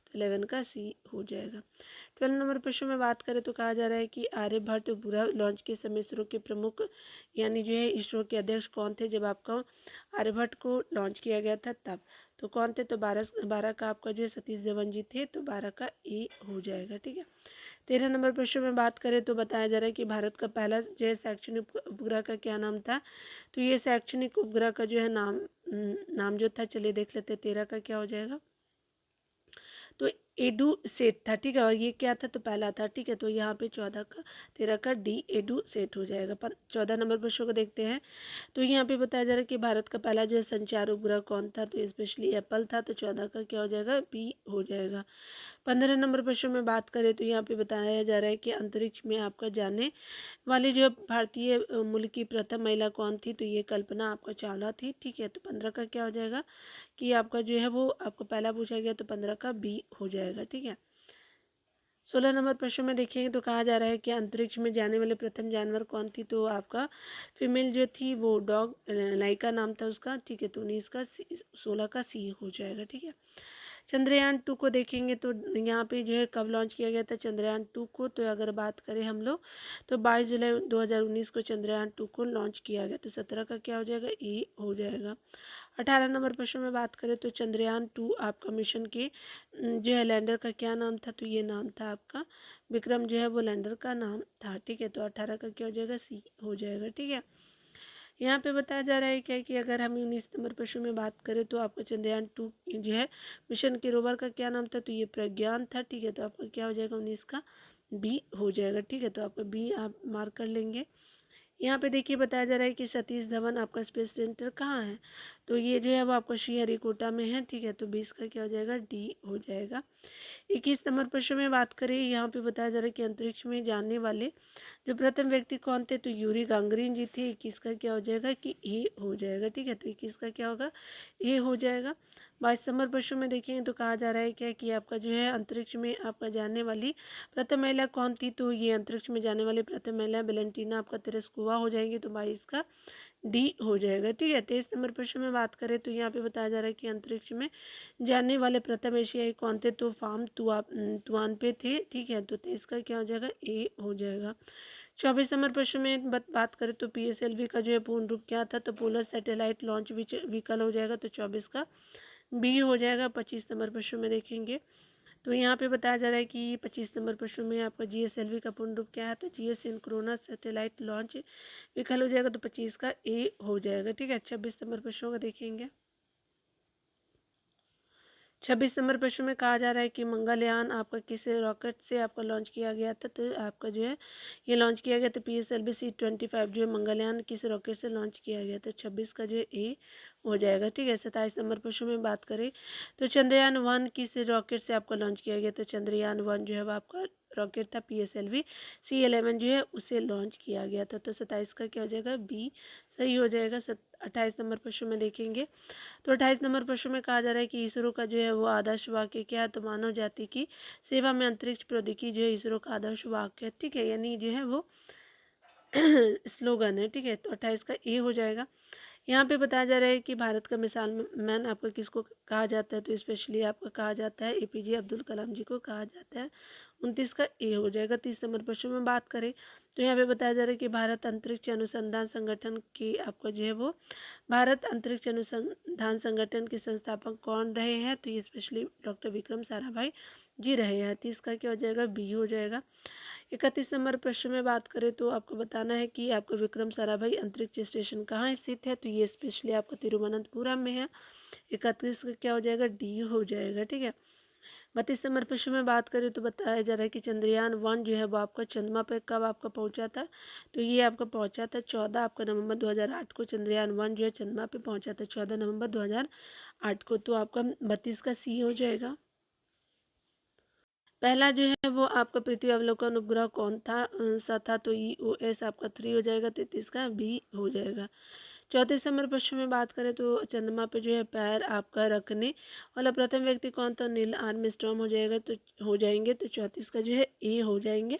तो 11 का सी हो जाएगा। 12 नंबर प्रश्न में बात करें तो कहा जा रहा है कि आर्यभट्ट उपग्रह लॉन्च के समय इसरो के प्रमुख यानी जो है इसरो के अध्यक्ष कौन थे जब आपका आर्यभट्ट को लॉन्च किया गया था तब, तो कौन थे, तो 12 का आपका जो है सतीश धवन जी थे, तो 12 का ए हो जाएगा, ठीक है। 13 नंबर प्रश्न में बात करें तो बताया जा रहा है कि भारत का पहला जो है शैक्षणिक उपग्रह का क्या नाम था, तो ये शैक्षणिक उपग्रह का जो है नाम जो था, चलिए देख लेते हैं। 13 का क्या हो जाएगा, तो एडू सेट था, ठीक है। और ये क्या था, तो पहला था, ठीक है। तो यहाँ पे 14 का 13 का डी एडू सेट हो जाएगा। पर 14 नंबर प्रश्न को देखते हैं तो यहाँ पे बताया जा रहा है कि भारत का पहला जो है संचार उपग्रह कौन था, तो स्पेशली एप्पल था, तो 14 का क्या हो जाएगा, बी हो जाएगा। 15 नंबर प्रश्न में बात करें तो यहाँ पे बताया जा रहा है कि अंतरिक्ष में आपका जाने वाली जो भारतीय मूल की प्रथम महिला कौन थी, तो ये कल्पना आपका चावला थी, ठीक है। तो 15 का क्या हो जाएगा कि आपका जो है वो आपको पहला पूछा गया, तो 15 का बी हो जाएगा, ठीक है। 16 नंबर प्रश्न में देखेंगे तो कहा जा रहा है कि अंतरिक्ष में जाने वाले प्रथम जानवर कौन थी, तो आपका फीमेल जो थी वो डॉग लाइका नाम था उसका, ठीक है। तो 19 का 16 का सी हो जाएगा, ठीक है। चंद्रयान 2 को देखेंगे तो यहाँ पे जो है कब लॉन्च किया गया था चंद्रयान 2 को, तो अगर बात करें हम लोग तो 22 जुलाई 2019 को चंद्रयान 2 को लॉन्च किया गया, तो 17 का क्या हो जाएगा, ए हो जाएगा। 18 नंबर प्रश्न में बात करें तो चंद्रयान 2 आपका मिशन के जो है लैंडर का क्या नाम था, तो ये नाम था आपका विक्रम जो है वो लैंडर का नाम था, ठीक है। तो 18 का क्या हो जाएगा, सी हो जाएगा, ठीक है। यहाँ पे बताया जा रहा है क्या कि अगर हम 19 नंबर प्रश्न में बात करें तो आपका चंद्रयान 2 जो है मिशन के रोवर का क्या नाम था, तो ये प्रज्ञान था, ठीक है। तो आपका क्या हो जाएगा, 19 का बी हो जाएगा, ठीक है। तो आपका बी आप मार्क कर लेंगे। यहाँ पे देखिए बताया जा रहा है कि सतीश धवन आपका स्पेस सेंटर कहाँ है, तो ये जो है वो आपका श्रीहरिकोटा में है, ठीक है। तो 20 का क्या हो जाएगा, डी हो जाएगा। 21 नंबर प्रश्न में बात करें, यहाँ पे बताया जा रहा है कि अंतरिक्ष में जाने वाले जो प्रथम व्यक्ति कौन थे, तो यूरी गांगरीन जी थे। 21 का क्या हो जाएगा कि ए हो जाएगा, ठीक है। तो 21 का क्या होगा, ए हो जाएगा। 22 नंबर प्रश्न में देखेंगे तो कहा जा रहा है क्या कि आपका जो है अंतरिक्ष में आपका जाने वाली प्रथम महिला कौन थी, तो ये अंतरिक्ष में जाने वाली प्रथम महिला वेलेंटीना आपका तेरेस्कोवा हो जाएंगी, तो 22 का डी हो जाएगा, ठीक है। 23 नंबर प्रश्न में बात करें तो यहाँ पे बताया जा रहा है कि अंतरिक्ष में जाने वाले प्रथम एशियाई कौन थे, तो फार्म तुआन पे थे, ठीक है। तो 23 का क्या हो जाएगा, ए हो जाएगा। 24 नंबर प्रश्न में बात करें तो पीएसएलवी का जो है पूर्ण रूप क्या था, तो पोलर सैटेलाइट लॉन्च व्हीकल हो जाएगा, तो 24 का बी हो जाएगा। 25 नंबर प्रश्न में देखेंगे तो यहाँ पे बताया जा रहा है कि 25 नंबर प्रश्न में आपका जीएसएलवी का पूर्ण रूप क्या है, तो जियो सिंक्रोनस सैटेलाइट लॉन्च व्हीकल हो जाएगा, तो 25 का ए हो जाएगा, ठीक है। 26 नंबर प्रश्नों का देखेंगे। 26 नंबर प्रश्न में कहा जा रहा है कि मंगलयान आपका किस रॉकेट से आपका लॉन्च किया गया था, तो आपका जो है ये लॉन्च किया गया था पीएसएलवी C-25 जो है मंगलयान किस रॉकेट से लॉन्च किया गया था, 26 का जो है ए हो जाएगा, ठीक है। 27 नंबर प्रश्न में बात करें तो चंद्रयान 1 किस रॉकेट से आपका लॉन्च किया गया, तो चंद्रयान 1 जो है वो आपका रॉकेट था पीएसएलवी C-11 जो है उसे लॉन्च किया गया था, तो 27 का क्या हो जाएगा, बी सही हो जाएगा। 28 नंबर प्रश्न में देखेंगे तो 28 नंबर प्रश्न में कहा जा रहा है कि इसरो का जो है वो आदर्श वाक्य क्या है, तो मानव जाति की सेवा में अंतरिक्ष प्रौद्योगिकी जो है इसरो का आदर्श वाक्य है, ठीक है। यानी जो है वो स्लोगन है, ठीक है। तो 28 का ए हो जाएगा। यहाँ पे बताया जा रहा है कि भारत का मिसाल मैन आपका किसको कहा जाता है, तो स्पेशली आपका कहा जाता है एपीजे अब्दुल कलाम जी को कहा जाता है, 29 का ए हो जाएगा। 30 नंबर प्रश्न में बात करें तो यहाँ पे बताया जा रहा है कि भारत अंतरिक्ष अनुसंधान संगठन की आपका जो है वो भारत अंतरिक्ष अनुसंधान संगठन के संस्थापक कौन रहे हैं, तो ये स्पेशली डॉक्टर विक्रम साराभाई जी रहे हैं। 30 का क्या हो जाएगा, बी हो जाएगा। 31 नंबर प्रश्न में बात करें तो आपको बताना है कि आपको विक्रम साराभाई अंतरिक्ष स्टेशन कहाँ स्थित है, तो ये स्पेशली आपका तिरुवनंतपुरम में है। 31 का क्या हो जाएगा, डी हो जाएगा। ठीक है। 32 नंबर प्रश्न में बात करें तो बताया जा रहा है कि चंद्रयान 1 जो है वो आपका चंद्रमा पर कब आपका पहुंचा था, तो ये आपका पहुंचा था 14 आपका नवंबर 2008 को। चंद्रयान 1 जो है चंद्रमा पे पहुंचा था 14 नवंबर 2008 को। तो आपका 32 का सी हो जाएगा। पहला जो है वो आपका पृथ्वी अवलोकन उपग्रह कौन था सा था, तो EOS आपका 3 हो जाएगा। 33 का बी हो जाएगा। 34 नंबर प्रश्न में बात करें तो चंद्रमा पे जो है पैर आपका रखने वाला प्रथम व्यक्ति कौन था, नील आर्मस्ट्रॉन्ग हो जाएगा। तो हो जाएंगे तो 34 का जो है ए हो जाएंगे।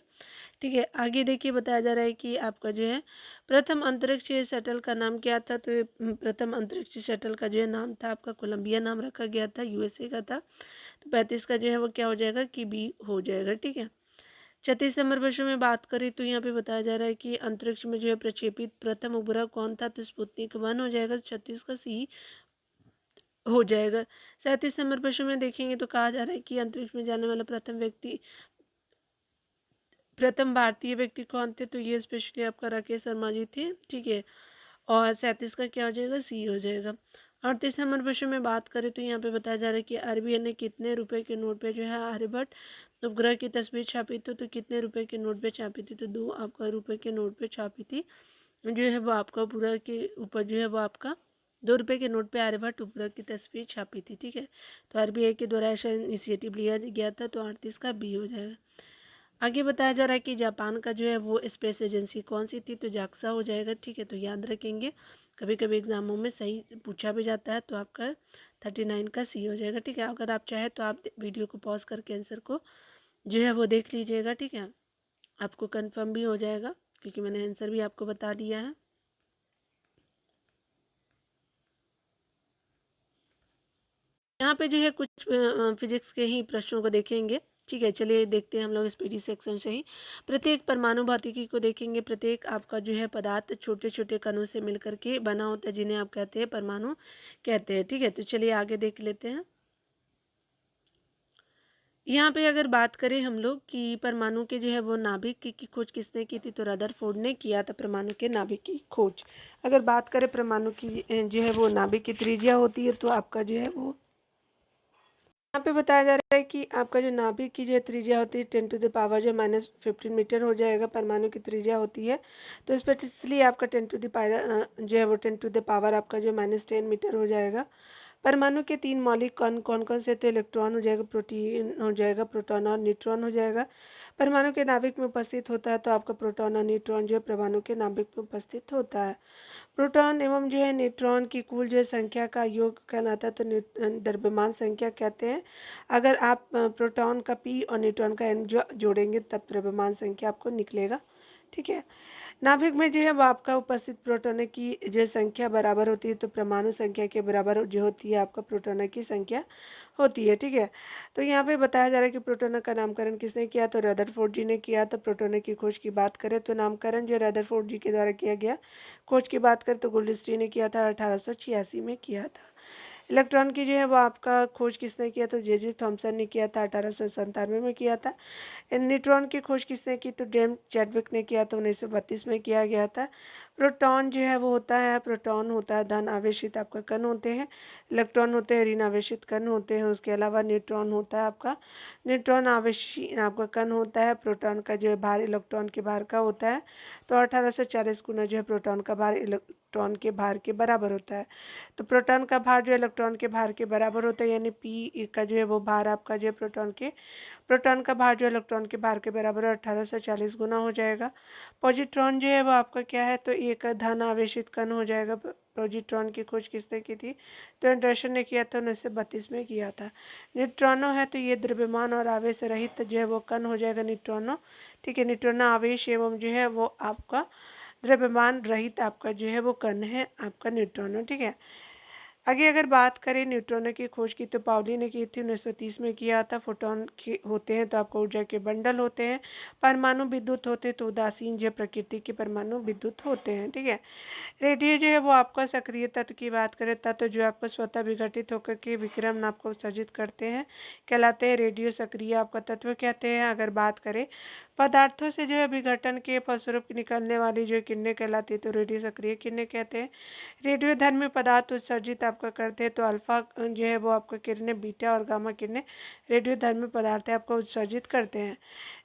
ठीक है। आगे देखिए बताया जा रहा है कि आपका जो है प्रथम अंतरिक्ष शटल का नाम क्या था, तो ये प्रथम अंतरिक्ष शटल का जो है नाम था आपका कोलंबिया नाम रखा गया था, USA का था। तो 35 का जो है वो क्या हो जाएगा कि बी हो जाएगा। ठीक है। 36 नंबर प्रश्न में बात करें तो यहाँ पे बताया जा रहा है कि अंतरिक्ष में जो है प्रक्षेपित प्रथम उपग्रह कौन था, तो स्पुतनिक 1 हो जाएगा। 36 का सी हो जाएगा। 37 नंबर प्रश्न में देखेंगे तो कहा जा रहा है कि अंतरिक्ष में जाने वाला प्रथम भारतीय व्यक्ति कौन थे, तो ये स्पेशली आपका राकेश शर्मा जी थे। ठीक है। और 37 का क्या हो जाएगा, सी हो जाएगा। 38 नंबर प्रश्न में बात करें तो यहाँ पे बताया जा रहा है कि RBI ने कितने रुपए के नोट पे जो है आर्यभट्ट उपग्रह की तस्वीर छापी थी, तो कितने रुपए के नोट पे छापी थी, तो 2 आपका रुपए के नोट पे छापी थी। जो है वो आपका पूरा के ऊपर जो है वो आपका 2 रुपए के नोट पे आर्यभट्ट उपग्रह की तस्वीर छापी थी। ठीक है। तो RBI के द्वारा ऐसा इनिशिएटिव लिया गया था। तो 38 का बी हो जाएगा। आगे बताया जा रहा है कि जापान का जो है वो स्पेस एजेंसी कौन सी थी, तो जाक्सा हो जाएगा। ठीक है। तो याद रखेंगे, कभी कभी एग्जामों में सही पूछा भी जाता है। तो आपका 39 का सी हो जाएगा। ठीक है। अगर आप चाहे तो आप वीडियो को पॉज करके आंसर को जो है वो देख लीजिएगा। ठीक है। आपको कंफर्म भी हो जाएगा क्योंकि मैंने आंसर भी आपको बता दिया है। यहाँ पे जो है कुछ फिजिक्स के ही प्रश्नों को देखेंगे। ठीक है। चलिए देखते हैं हम लोग इस पीडी सेक्शन से ही। प्रत्येक परमाणु भौतिकी को देखेंगे। प्रत्येक आपका जो है पदार्थ छोटे छोटे कणों से मिलकर के बना होता है, जिन्हें आप कहते हैं परमाणु कहते हैं। ठीक है। तो चलिए आगे देख लेते हैं। यहाँ पे अगर बात करें हम लोग कि परमाणु के जो है वो नाभिक की खोज किसने की थी, तो रदरफोर्ड ने किया था परमाणु के नाभिक की खोज। अगर बात करें परमाणु की जो है वो नाभिक की त्रिज्या होती है, तो आपका जो है वो यहाँ पे बताया जा रहा है कि आपका जो नाभिक की जो त्रिज्या होती है 10⁻⁻ जो -15 मीटर हो जाएगा। परमाणु की त्रिज्या होती है, तो स्पेशली आपका 10⁻⁻ जो है वो 10⁻⁻ आपका जो -10 मीटर हो जाएगा। परमाणु के 3 मौलिक कण कौन कौन से, तो इलेक्ट्रॉन हो जाएगा, प्रोटीन हो जाएगा, प्रोटॉन और न्यूट्रॉन हो जाएगा। परमाणु के नाभिक में उपस्थित होता है, तो आपका प्रोटॉन और न्यूट्रॉन जो है परमाणु के नाभिक में उपस्थित होता है। प्रोटॉन एवं जो है न्यूट्रॉन की कुल जो है संख्या का योग कहलाता है, तो द्रव्यमान संख्या कहते हैं। अगर आप प्रोटॉन का p और न्यूट्रॉन का n जोड़ेंगे तब द्रव्यमान संख्या आपको निकलेगा। ठीक है। नाभिक में जो है वो आपका उपस्थित प्रोटॉनों की जो संख्या बराबर होती है, तो परमाणु संख्या के बराबर जो होती है आपका प्रोटॉनों की संख्या होती है। ठीक है। तो यहाँ पे बताया जा रहा है कि प्रोटॉनों का नामकरण किसने किया, तो रदरफोर्ड जी ने किया। तो प्रोटॉनों की खोज की बात करें तो नामकरण जो रदरफोर्ड जी के द्वारा किया गया। खोज की बात करें तो गोल्डस्टीन ने किया था, 1886 में किया था। इलेक्ट्रॉन की जो है वो आपका खोज किसने किया, तो जे थॉमसन ने किया था, 1897 में किया था। न्यूट्रॉन की खोज किसने की, तो जेम्स चैडविक ने किया था, 1932 में किया गया था। प्रोटॉन जो है वो होता है, प्रोटॉन होता है धन आवेशित आपका कण होते हैं, इलेक्ट्रॉन होते हैं ऋण आवेशित कण होते हैं। उसके अलावा न्यूट्रॉन होता है आपका न्यूट्रॉन आवेशित आपका कण होता है। प्रोटॉन का जो है भार इलेक्ट्रॉन के भार का होता है, तो 1840 गुना जो है प्रोटॉन का भार इलेक्ट्रॉन के भार के बराबर होता है। तो प्रोटॉन का भार जो इलेक्ट्रॉन के भार के बराबर होता है, यानी p का जो है वो भार आपका जो है प्रोटॉन का भार जो इलेक्ट्रॉन के भार के बराबर 1840 गुना हो जाएगा। पॉजिट्रॉन जो है वो आपका क्या है, तो एक धन आवेशित कण हो जाएगा। पॉजिट्रॉन की खोज किसने की थी, तो एंडरसन ने किया था, 1932 में किया था। न्यूट्रॉनो है तो ये द्रव्यमान और आवेश रहित जो है वो कण हो जाएगा न्यूट्रॉनो। ठीक है। न्यूट्रॉनो आवेश एवं जो है वो आपका द्रव्यमान रहित आपका जो है वो कण है आपका न्यूट्रॉनो। ठीक है। आगे अगर बात करें न्यूट्रॉनों की खोज की तो पाउली ने की थी, 1930 में किया था। फोटॉन होते हैं तो आपको ऊर्जा के बंडल होते हैं। परमाणु विद्युत होते तो उदासीन जो प्रकृति के परमाणु विद्युत होते हैं, ठीक है। रेडियो जो है वो आपका सक्रिय तत्व की बात करें, तत्व जो आपको स्वतः विघटित होकर के विकिरण आपको उत्सर्जित करते हैं कहलाते हैं रेडियो सक्रिय आपका तत्व कहते हैं। अगर बात करें पदार्थों से जो है विघटन के फलस्वरूप निकलने वाली जो किरणें कहलाती है तो रेडियो सक्रिय किरणें कहते हैं। रेडियो धर्मी पदार्थ उत्सर्जित आपका करते हैं तो अल्फा जो है वो आपका किरणें, बीटा और गामा किरणें रेडियो धर्मी पदार्थ आपको उत्सर्जित करते हैं।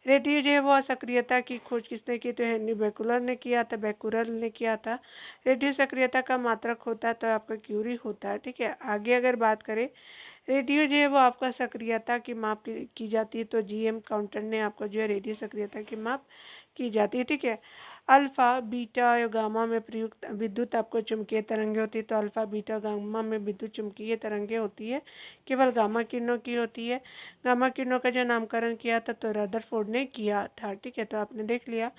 रेडियो जो है वो सक्रियता की खोज किसने की तो हेनरी बेकुलर ने किया था, बेकुलर ने किया था। रेडियो सक्रियता का मात्रक होता है तो आपका क्यूरी होता है, ठीक है। आगे अगर बात करें रेडियो जो है वो आपका सक्रियता की माप की जाती है तो जीएम काउंटर ने आपको जो है रेडियो सक्रियता की माप की जाती है, ठीक है। अल्फा बीटा और गामा में प्रयुक्त विद्युत आपको चुंबकीय तरंगे होती है तो अल्फा बीटा गामा में विद्युत चुंबकीय तरंगे होती है, केवल गामा किरणों की होती है। गामा किरणों का जो नामकरण किया था तो रदरफोर्ड ने किया था, ठीक है। तो आपने देख लिया।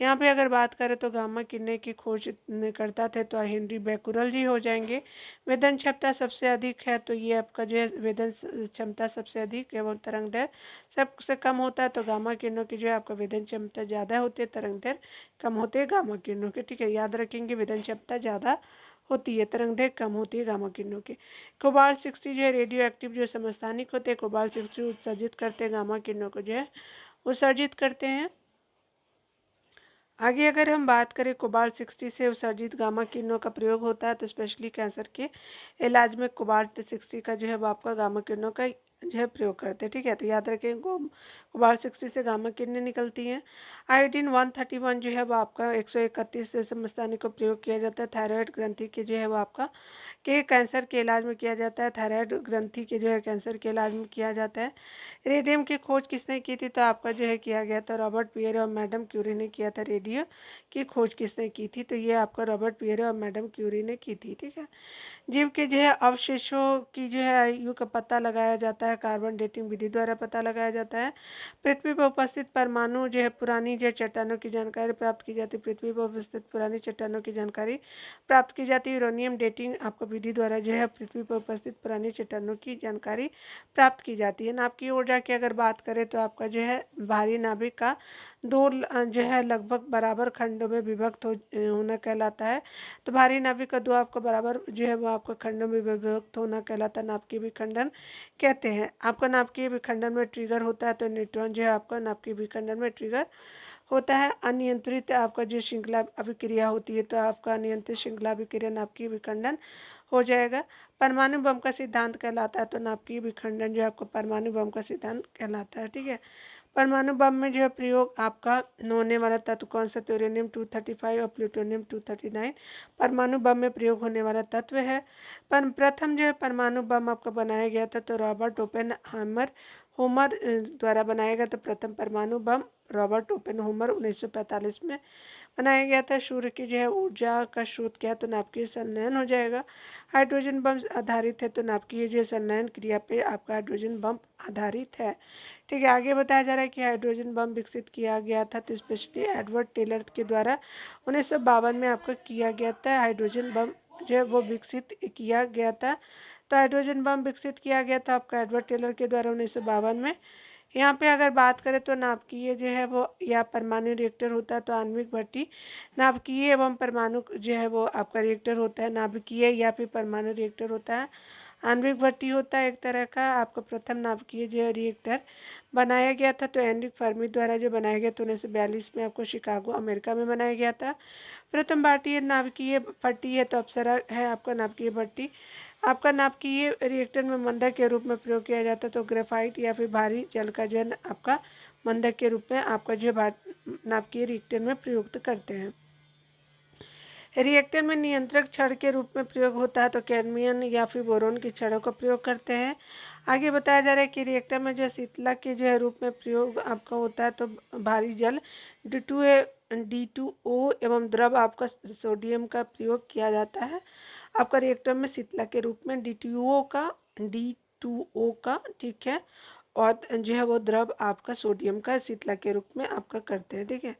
यहाँ पे अगर बात करें तो गामा किरणें की खोज करता थे तो हेनरी बेकुरल जी हो जाएंगे। वेदन क्षमता सबसे अधिक है तो ये आपका जो है वेदन क्षमता सबसे अधिक एवं तरंग दैर्घ्य सबसे कम होता है तो गामा किरणों की जो है आपका वेदन क्षमता ज़्यादा होती है, तरंग दैर्घ्य कम होते हैं गामा किरणों के, ठीक है। याद रखेंगे वेदन क्षमता ज़्यादा होती है, तरंग दैर्घ्य कम होती है गामा किरणों के। कोबाल्ट 60 जो है रेडियो एक्टिव जो समस्थानिक होते हैं, कोबाल्ट 60 उत्सर्जित करते हैं गामा किरणों को जो है उत्सर्जित करते हैं। आगे अगर हम बात करें कोबाल्ट 60 से उत्सर्जित गामा किरणों का प्रयोग होता है तो स्पेशली कैंसर के इलाज में कोबाल्ट 60 का जो है वो आपका गामा किरणों का जो है प्रयोग करते हैं, ठीक है। तो याद रखें कोबाल्ट 60 से गामा किरणें निकलती हैं। आयोडीन 131 जो है वो आपका 131 से समस्थानिक को प्रयोग किया जाता है। थायराइड ग्रंथि के जो है वो आपका के कैंसर के इलाज में किया जाता है, थायराइड ग्रंथि के जो है कैंसर के इलाज में किया जाता है। रेडियम की खोज किसने की थी तो आपका जो है किया गया था रॉबर्ट पियरे और मैडम क्यूरी ने किया था। रेडियो की खोज किसने की थी तो ये आपका रॉबर्ट पियरे और मैडम क्यूरी ने की थी, ठीक है। जीव के जो है अवशेषों की जो है आयु का पता लगाया जाता है, कार्बन डेटिंग विधि द्वारा पता लगाया जाता है। पृथ्वी पर उपस्थित परमाणु जो है पुरानी जो चट्टानों की जानकारी प्राप्त की जाती है, पृथ्वी पर उपस्थित पुरानी चट्टानों की जानकारी प्राप्त की जाती है। यूरेनियम डेटिंग आपको विधि द्वारा जो है पृथ्वी पर उपस्थित पुरानी चट्टानों की जानकारी प्राप्त की जाती है। नाभिक की ऊर्जा की अगर बात करें तो आपका जो है भारी नाभिक का दो जो है लगभग बराबर खंडों में विभक्त होना कहलाता है। तो भारी नाभिक का दो आपको बराबर जो है वो आपका खंडों में विभक्त होना कहलाता है, नाभिकीय विखंडन कहते हैं। आपका नाभिकीय विखंडन में ट्रिगर होता है तो न्यूट्रॉन जो है आपका नाभिकीय विखंडन में ट्रिगर होता है। अनियंत्रित आपका जो श्रृंखला अभिक्रिया होती है तो आपका अनियंत्रित श्रृंखला अभिक्रिया नाभिकीय विखंडन हो जाएगा। परमाणु बम का सिद्धांत कहलाता है तो नाभिकीय विखंडन जो आपको परमाणु बम का सिद्धांत कहलाता है, ठीक है। परमाणु बम में जो है प्रयोग आपका होने वाला तत्व कौन सा तो यूरेनियम 235 और प्लूटोनियम 239 परमाणु बम में प्रयोग होने वाला तत्व है। पर प्रथम जो है परमाणु बम आपका बनाया गया था तो रॉबर्ट ओपेनहाइमर होमर द्वारा बनाया गया। तो प्रथम परमाणु बम रॉबर्ट ओपेनहाइमर 1945 में बनाया गया था। सूर्य की जो है ऊर्जा का स्रोत क्या है तो नाभिकीय संलयन हो जाएगा। हाइड्रोजन बम आधारित है तो नाभिकीय जो संलयन क्रिया पे आपका हाइड्रोजन बम आधारित है, ठीक है। आगे बताया जा रहा है कि हाइड्रोजन बम विकसित किया गया था तो स्पेशली एडवर्ड टेलर के द्वारा 1952 में आपका किया गया था। हाइड्रोजन बम जो है वो विकसित किया गया था तो हाइड्रोजन बम विकसित किया गया था आपका एडवर्ड टेलर के द्वारा 1952 में। यहाँ पे अगर बात करें तो नाभिकीय जो है वो या परमाणु रिएक्टर होता है तो आणविक भट्टी नाभिकीय एवं परमाणु जो है वो आपका रिएक्टर होता है। नाभिकीय या फिर परमाणु रिएक्टर होता है, आणविक भट्टी होता है एक तरह का। आपका प्रथम नाभिकीय जो है रिएक्टर बनाया गया था तो एनरिक फर्मी द्वारा जो बनाया गया था 1942 में आपको शिकागो अमेरिका में बनाया गया था। प्रथम भारतीय नाभिकीय भट्टी है तो अप्सरा है आपका नाभिकीय भट्टी। आपका नाभिकीय रिएक्टर में मंदक के रूप में प्रयोग किया जाता है तो ग्रेफाइट या फिर भारी जल का जो है आपका मंदक के रूप में आपका जो नाभिकीय रिएक्टर में प्रयुक्त करते हैं। रिएक्टर में नियंत्रक छड़ के रूप में प्रयोग होता है तो कैडमियम या फिर बोरोन की छड़ों का प्रयोग करते हैं। आगे बताया जा रहा है कि रिएक्टर में जो शीतलक के जो है रूप में प्रयोग आपका होता है तो भारी जल D2O एवं द्रव आपका सोडियम का प्रयोग किया जाता है। आपका रिएक्टर में शीतलक के रूप में D2O का ठीक है, और जो है वो द्रव आपका सोडियम का शीतलक के रूप में आपका करते हैं, ठीक है।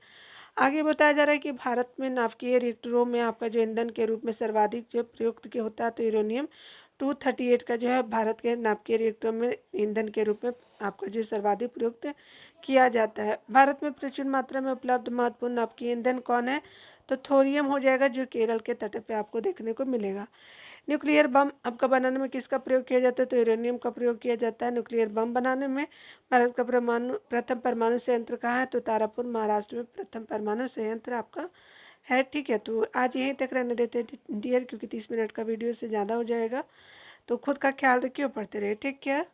आगे बताया जा रहा है कि भारत में नाभिकीय रिएक्टरों में आपका जो ईंधन के रूप में सर्वाधिक जो प्रयुक्त के होता है तो यूरेनियम 238 का जो है भारत के नाभिकीय रिएक्टरों में ईंधन के रूप में आपका जो सर्वाधिक प्रयुक्त किया जाता है। भारत में प्रचुर मात्रा में उपलब्ध महत्वपूर्ण नाभिकीय ईंधन कौन है? तो थोरियम हो जाएगा, जो केरल के तट पे आपको देखने को मिलेगा। न्यूक्लियर बम आपका बनाने में किसका प्रयोग किया जाता है? तो यूरेनियम का प्रयोग किया जाता है न्यूक्लियर बम बनाने में। भारत का प्रथम परमाणु संयंत्र कहाँ है? तो तारापुर महाराष्ट्र में प्रथम परमाणु संयंत्र आपका है। ठीक है, तो आज यहीं तक रहने देते हैं डियर, क्योंकि 30 मिनट का वीडियो से ज़्यादा हो जाएगा। तो खुद का ख्याल रखिए और पढ़ते रहिए। Take care.